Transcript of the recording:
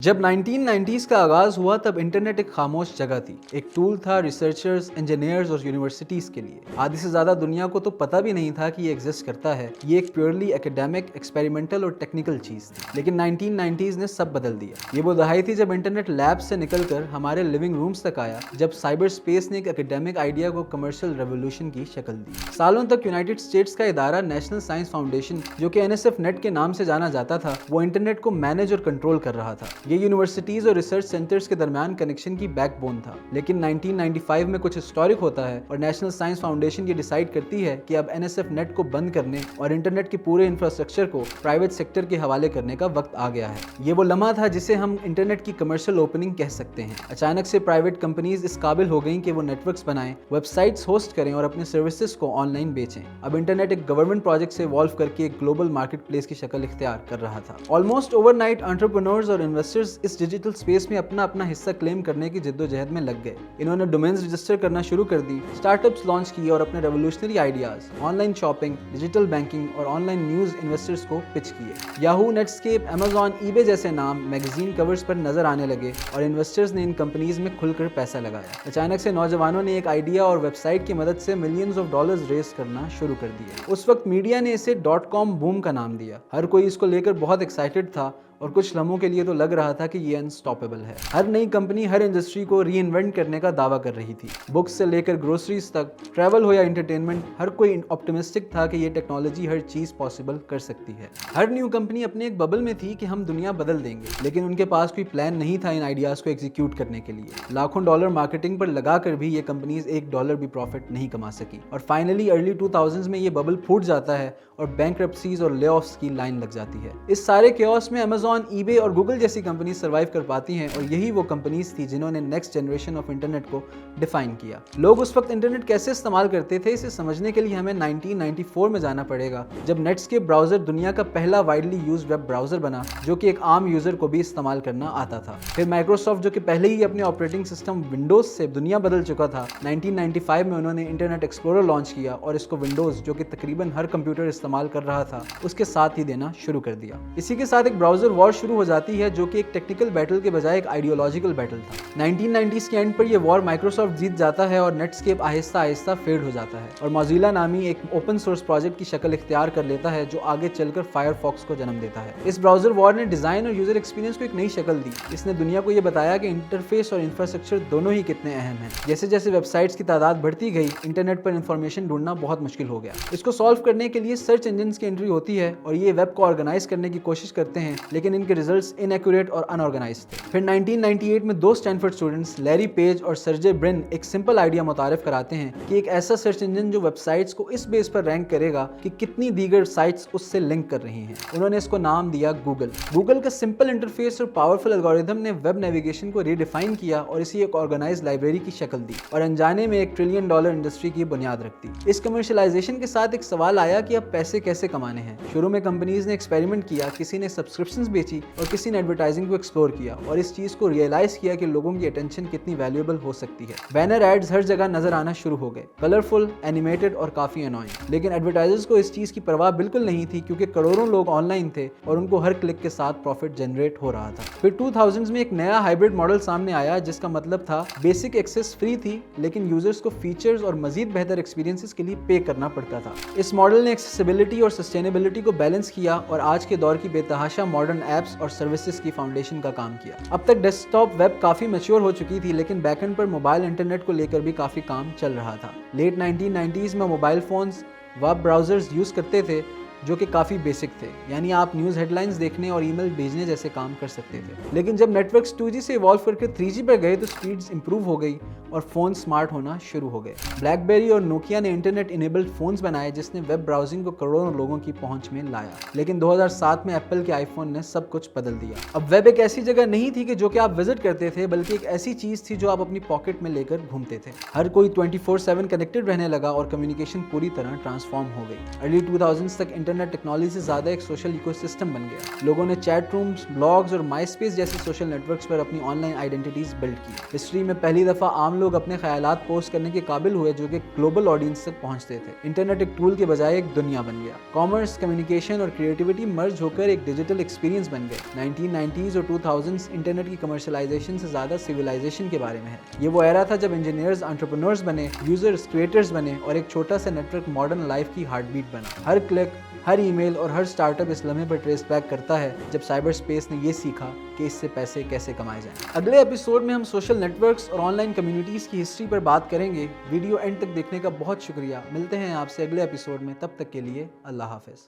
जब 1990s का आगाज़ हुआ तब इंटरनेट एक खामोश जगह थी। एक टूल था रिसर्चर्स, इंजीनियर्स और यूनिवर्सिटीज़ के लिए। आधी से ज़्यादा दुनिया को तो पता भी नहीं था कि ये एग्जिस्ट करता है। ये एक प्योरली एकेडमिक, एक्सपेरिमेंटल और टेक्निकल चीज़ थी। लेकिन 1990s ने सब बदल दिया। ये वो दहाई थी जब इंटरनेट लैब से निकलकर हमारे लिविंग रूम्स तक आया, जब साइबर स्पेस ने एक एकेडमिक आइडिया को कमर्शियल रेवोल्यूशन की शक्ल दी। सालों तक यूनाइटेड स्टेट्स का इदारा नेशनल साइंस फाउंडेशन, जो कि NSF नेट के नाम से जाना जाता था, वो इंटरनेट को मैनेज और कंट्रोल कर रहा था। ये यूनिवर्सिटीज और रिसर्च सेंटर्स के दरमियान कनेक्शन की बैकबोन था। लेकिन 1995 में कुछ हिस्टोरिक होता है और नेशनल साइंस फाउंडेशन ये डिसाइड करती है कि अब NSF नेट को बंद करने और इंटरनेट के पूरे इंफ्रास्ट्रक्चर को प्राइवेट सेक्टर के हवाले करने का वक्त आ गया है। ये वो लम्हा था जिसे हम इंटरनेट की कमर्शियल ओपनिंग कह सकते हैं। अचानक से प्राइवेट कंपनीज इस काबिल हो गईं कि वो नेटवर्क्स बनाएं, वेबसाइट्स होस्ट करें और अपने सर्विसेज को ऑनलाइन बेचें। अब इंटरनेट एक गवर्नमेंट प्रोजेक्ट से इवॉल्व करके एक ग्लोबल मार्केट प्लेस की शक्ल इख्तियार कर रहा था। ऑलमोस्ट ओवरनाइट एंटरप्रेन्योर्स और इन्वेस्टर्स इस डिजिटल स्पेस में अपना अपना हिस्सा क्लेम करने की जिद्दोजहद में लग गए। इन्होंने डोमेन्स रजिस्टर करना शुरू कर दी, स्टार्टअप्स लॉन्च किए और अपने revolutionary ideas, online shopping, digital banking और ऑनलाइन न्यूज इन्वेस्टर्स को पिच किए। याहू, नेटस्केप, अमेजॉन, ईबे जैसे नाम मैगजीन कवर्स पर नजर आने लगे और इन्वेस्टर्स ने इन कंपनीज में खुलकर पैसा लगाया। अचानक से नौजवानों ने एक आइडिया और वेबसाइट की मदद से मिलियंस ऑफ डॉलर्स रेस करना शुरू कर दिया। उस वक्त मीडिया ने इसे .com बूम का नाम दिया। हर कोई इसको लेकर बहुत एक्साइटेड था और कुछ लम्हों के लिए तो लग रहा था कि ये अनस्टॉपेबल है। हर नई कंपनी हर इंडस्ट्री को रीइन्वेंट करने का दावा कर रही थी। बुक्स से लेकर ग्रोसरीज तक, ट्रैवल हो या एंटरटेनमेंट, हर कोई ऑप्टिमिस्टिक था कि ये टेक्नोलॉजी हर चीज पॉसिबल कर सकती है। हर न्यू कंपनी अपने एक बबल में थी कि हम दुनिया बदल देंगे, लेकिन उनके पास कोई प्लान नहीं था इन आइडियाज को एग्जीक्यूट करने के लिए। लाखों डॉलर मार्केटिंग पर लगाकर भी ये कंपनीज $1 भी प्रॉफिट नहीं कमा सकी और फाइनली अर्ली 2000s में ये बबल फूट जाता है और बैंक्रप्सीज और लेऑफ्स की लाइन लग जाती है। इस सारे केओस में अमेजॉन, ईबे और गूगल जैसी कंपनी सर्वाइव कर पाती हैं और यही वो कंपनीज थी जिन्होंने नेक्स्ट जनरेशन ऑफ इंटरनेट को डिफाइन किया। लोग उस वक्त इंटरनेट कैसे इस्तेमाल करते थे, इसे समझने के लिए हमें 1994 में जाना पड़ेगा, जब नेटस्केप ब्राउजर दुनिया का पहला वाइडली यूज्ड वेब ब्राउजर बना, जो कि एक आम यूजर को भी इस्तेमाल करना आता था। फिर माइक्रोसॉफ्ट, जो कि पहले ही अपने ऑपरेटिंग सिस्टम विंडोज से दुनिया बदल चुका था, 1995 में उन्होंने इंटरनेट एक्सप्लोरर लॉन्च किया और इसको विंडोज, जो कि तकरीबन हर कंप्यूटर इस्तेमाल कर रहा था, उसके साथ ही देना शुरू कर दिया। इसी के साथ एक ब्राउजर वॉर शुरू हो जाती है, जो कि एक टेक्निकल बैटल के बजाय एक आइडियोलॉजिकल बैटल था। 1990s के एंड पर यह वॉर माइक्रोसॉफ्ट जीत जाता है और नेटस्केप आहिस्ता आहिस्ता फेड हो जाता है और मोजिला नामी एक ओपन सोर्स प्रोजेक्ट की शक्ल इख्तियार कर लेता है, जो आगे चलकर फायरफॉक्स को जन्म देता है। इस ब्राउजर वॉर ने डिजाइन और यूजर एक्सपीरियंस को एक नई शक्ल दी। इसने दुनिया को यह बताया कि इंटरफेस और इंफ्रास्ट्रक्चर दोनों ही कितने अहम हैं। जैसे जैसे वेबसाइट्स की तादाद बढ़ती गई, इंटरनेट पर इंफॉर्मेशन ढूंढना बहुत मुश्किल हो गया। इसको सॉल्व करने के लिए सर्च इंजन की एंट्री होती है और ये वेब को ऑर्गेनाइज करने की कोशिश करते हैं, लेकिन इनके रिजल्ट्स इनएक्यूरेट और अनऑर्गेनाइज्ड थे। फिर 1998 में दो स्टैनफोर्ड स्टूडेंट्स लैरी पेज और सर्जे ब्रिन एक सिंपल आइडिया मुतारिफ कराते हैं कि एक ऐसा सर्च इंजन जो वेबसाइट्स को इस बेस पर रैंक करेगा कि कितनी दीगर साइट्स उससे लिंक कर रही हैं। उन्होंने इसको नाम दिया गूगल। गूगल का सिंपल इंटरफेस और पावरफुल एल्गोरिथम ने वेब नेविगेशन को रीडिफाइन किया और इसी एक ऑर्गेनाइज्ड लाइब्रेरी की शक्ल दी और अनजाने में एक $1 ट्रिलियन इंडस्ट्री की बुनियाद रख दी। इस कमर्शियलाइजेशन के साथ एक सवाल आया कि अब पैसे कैसे कमाने हैं। शुरू में कंपनीज ने एक्सपेरिमेंट किया, किसी ने सब्सक्रिप्शंस बेची और किसी ने एडवर्टाइजिंग को एक्सप्लोर किया और इस चीज को रियलाइज किया कि लोगों की अटेंशन कितनी वैल्यूएबल हो सकती है। बैनर एड्स हर जगह नजर आना शुरू हो गए, कलरफुल, एनिमेटेड और काफी अनोइंग। लेकिन एडवर्टाइजर्स को इस चीज की परवाह बिल्कुल नहीं थी, क्योंकि करोड़ों लोग ऑनलाइन थे और उनको हर क्लिक के साथ प्रॉफिट जनरेट हो रहा था। फिर 2000s में एक नया हाइब्रिड मॉडल सामने आया, जिसका मतलब था बेसिक एक्सेस फ्री थी, लेकिन यूजर्स को फीचर्स और मजीद बेहतर एक्सपीरियंसेस के लिए पे करना पड़ता था। इस मॉडल ने एक्सेसिबिलिटी और सस्टेनेबिलिटी को बैलेंस किया और आज के दौर की बेतहाशा मॉडर्न एप्स और सर्विसेज की फाउंडेशन का काम किया। अब तक डेस्कटॉप वेब काफी मैच्योर हो चुकी थी, लेकिन बैकएंड पर मोबाइल इंटरनेट को लेकर भी काफी काम चल रहा था। लेट 1990s में mobile phones web browsers use करते थे, जो कि काफ़ी बेसिक थे, यानी आप न्यूज़ हेडलाइंस देखने और ईमेल भेजने जैसे काम कर सकते थे। लेकिन जब नेटवर्क्स 2G से इवॉल्व करके 3G पर गए तो स्पीड्स इंप्रूव हो गई और फ़ोन स्मार्ट होना शुरू हो गए। ब्लैकबेरी और नोकिया ने इंटरनेट इनेबल्ड फ़ोन्स बनाए, जिसने वेब ब्राउजिंग को करोड़ों लोगों की पहुंच में लाया। लेकिन 2007 में एप्पल के आईफोन ने सब कुछ बदल दिया। अब वेब एक ऐसी जगह नहीं थी कि जो कि आप विजिट करते थे, बल्कि एक ऐसी चीज़ थी जो आप अपनी पॉकेट में लेकर घूमते थे। हर कोई 24/7 कनेक्टेड रहने लगा और कम्युनिकेशन पूरी तरह ट्रांसफॉर्म हो गई। अर्ली 2000s तक इंटरनेट टेक्नोलॉजी से ज़्यादा एक सोशल इकोसिस्टम बन गया। लोगों ने चैट रूम्स, ब्लॉग्स और माई स्पेस जैसे सोशल नेटवर्क्स पर अपनी ऑनलाइन आइडेंटिटीज़ बिल्ड की। हिस्ट्री में पहली दफ़ा आम लोग अपने ख्यालात पोस्ट करने के काबिल हुए जो कि ग्लोबल ऑडियंस तक पहुंचते थे। इंटरनेट एक टूल के बजाय एक दुनिया बन गया। कॉमर्स, कम्युनिकेशन और क्रिएटिविटी मर्ज होकर एक डिजिटल एक्सपीरियंस बन गए। 1990s और 2000s इंटरनेट की कमर्शलाइजेशन से ज़्यादा सिविलाइजेशन के बारे में है। ये वो एरा था जब इंजीनियर्स एंटरप्रेन्योर्स बने, यूजर्स क्रिएटर्स बने और एक छोटा सा नेटवर्क मॉडर्न लाइफ की हार्ट बीट बना। हर क्लिक, हर ईमेल और हर स्टार्टअप इस लम्हे पर ट्रेस बैक करता है जब साइबर स्पेस ने ये सीखा कि इससे पैसे कैसे कमाए जाएं। अगले एपिसोड में हम सोशल नेटवर्क्स और ऑनलाइन कम्युनिटीज़ की हिस्ट्री पर बात करेंगे। वीडियो एंड तक देखने का बहुत शुक्रिया। मिलते हैं आपसे अगले एपिसोड में, तब तक के लिए अल्लाह हाफ़िज़।